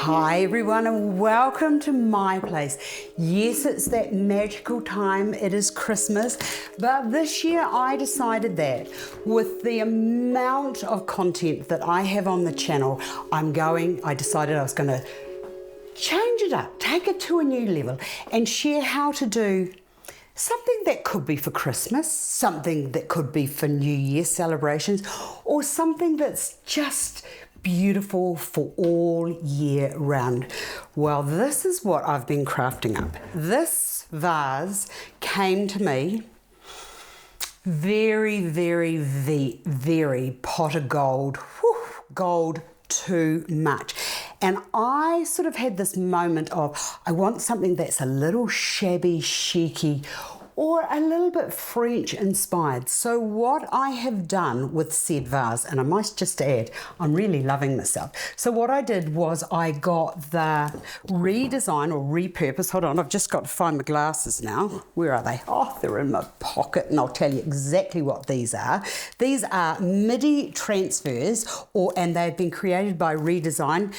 Hi everyone and welcome to my place. Yes, it's that magical time, it is Christmas, but this year I decided that with the amount of content that I have on the channel, I decided I was going to change it up, take it to a new level and share how to do something that could be for Christmas, something that could be for New Year celebrations, or something that's just beautiful for all year round. Well, this is what I've been crafting up. This vase came to me very pot of gold. Whew, gold too much. And I sort of had this moment of, I want something that's a little shabby, chicy, or a little bit French inspired. So what I have done with said vase, and I might just add, I'm really loving myself. So what I did was I got the redesign or repurpose, hold on, I've just got to find my glasses now. Where are they? Oh, they're in my pocket, and I'll tell you exactly what these are. These are Middy Transfers, and they've been created by Redesign.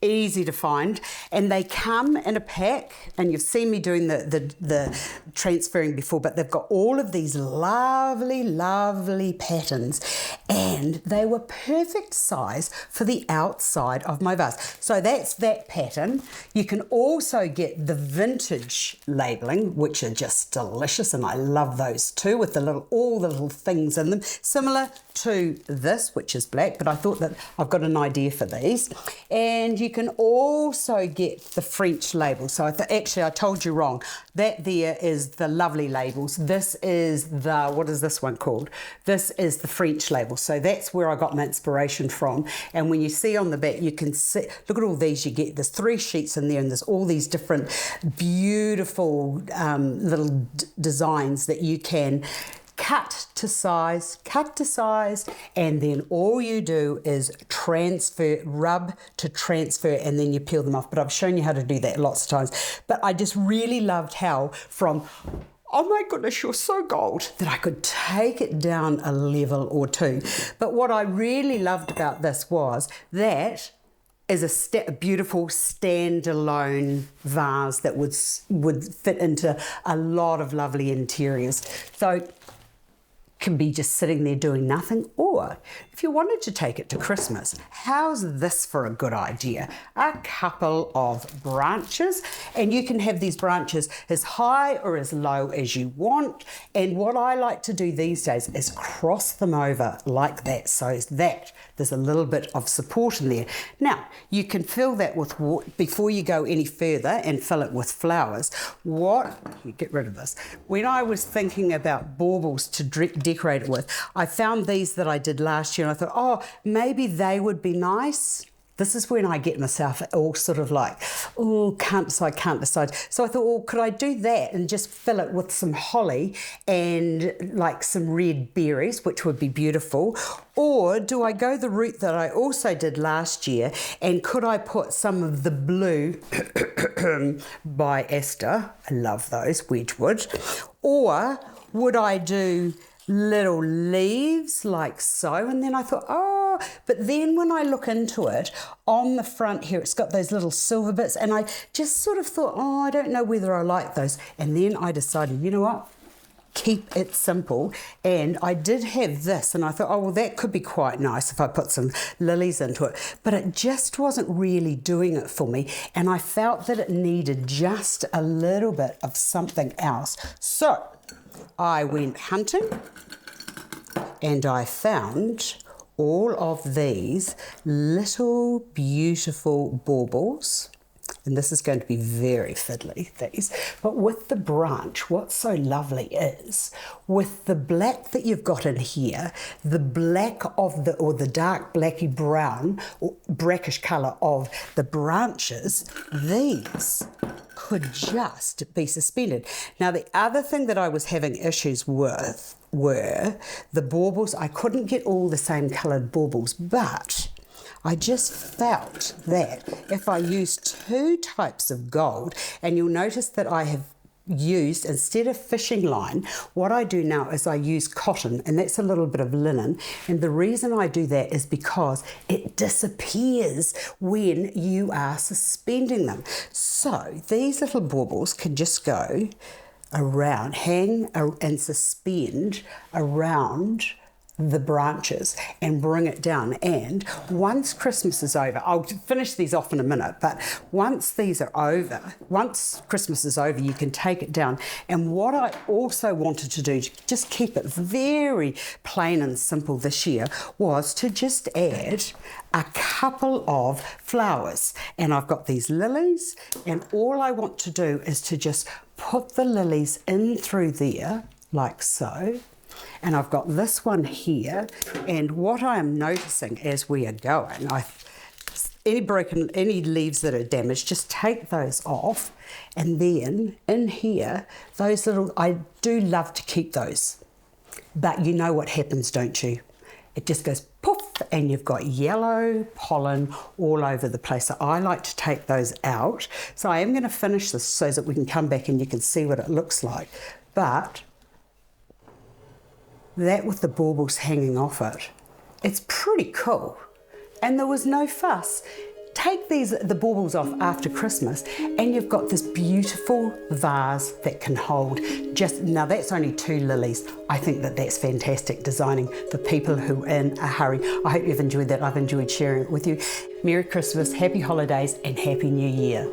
Easy to find, and they come in a pack, and you've seen me doing the transferring before, but they've got all of these lovely patterns, and they were perfect size for the outside of my vase. So that's that pattern. You can also get the vintage labeling, which are just delicious, and I love those too, with all the little things in them, similar to this, which is black, but I thought that I've got an idea for these. And you can also get the French labels. So actually I told you wrong. That there is the lovely labels. This is the, what is this one called? This is the French label. So that's where I got my inspiration from. And when you see on the back, you can see, look at all these you get. There's 3 sheets in there, and there's all these different beautiful little designs that you can cut to size, and then all you do is rub to transfer, and then you peel them off. But I've shown you how to do that lots of times. But I just really loved how from, oh my goodness, you're so gold, that I could take it down a level or two. But what I really loved about this was that is a beautiful standalone vase that would fit into a lot of lovely interiors. So can be just sitting there doing nothing, or if you wanted to take it to Christmas, how's this for a good idea? A couple of branches, and you can have these branches as high or as low as you want, and what I like to do these days is cross them over like that, so that there's a little bit of support in there. Now, you can fill that with water before you go any further and fill it with flowers. Get rid of this. When I was thinking about baubles to decorate it with, I found these that I did last year, and I thought, oh, maybe they would be nice. This is when I get myself all sort of like, oh, can't decide. So I thought, well, could I do that and just fill it with some holly and like some red berries, which would be beautiful? Or do I go the route that I also did last year, and could I put some of the blue by Astar, I love those, Wedgwood, or would I do little leaves like so? And then I thought, oh, but then when I look into it, on the front here, it's got those little silver bits, and I just sort of thought, oh, I don't know whether I like those. And then I decided, you know what? Keep it simple. And I did have this, and I thought, oh, well, that could be quite nice if I put some lilies into it. But it just wasn't really doing it for me, and I felt that it needed just a little bit of something else. So I went hunting, and I found all of these little beautiful baubles. And this is going to be very fiddly, these. But with the branch, what's so lovely is, with the black that you've got in here, the black of or the dark blacky brown, or brackish colour of the branches, these could just be suspended. Now, the other thing that I was having issues with were the baubles. I couldn't get all the same coloured baubles, but I just felt that if I use 2 types of gold, and you'll notice that I have used, instead of fishing line, what I do now is I use cotton, and that's a little bit of linen. And the reason I do that is because it disappears when you are suspending them. So these little baubles can just go around, hang and suspend around the branches and bring it down. And once Christmas is over, I'll finish these off in a minute, but once Christmas is over, you can take it down. And what I also wanted to do, to just keep it very plain and simple this year, was to just add a couple of flowers. And I've got these lilies, and all I want to do is to just put the lilies in through there, like so. And I've got this one here, and what I am noticing as we are going, any leaves that are damaged, just take those off. And then in here, those little, I do love to keep those, but you know what happens, don't you? It just goes poof, and you've got yellow pollen all over the place. So I like to take those out. So I am going to finish this so that we can come back and you can see what it looks like. But that with the baubles hanging off it, it's pretty cool. And there was no fuss. Take the baubles off after Christmas, and you've got this beautiful vase that can hold now that's only 2 lilies. I think that's fantastic designing for people who are in a hurry. I hope you've enjoyed that. I've enjoyed sharing it with you. Merry Christmas, happy holidays, and Happy New Year.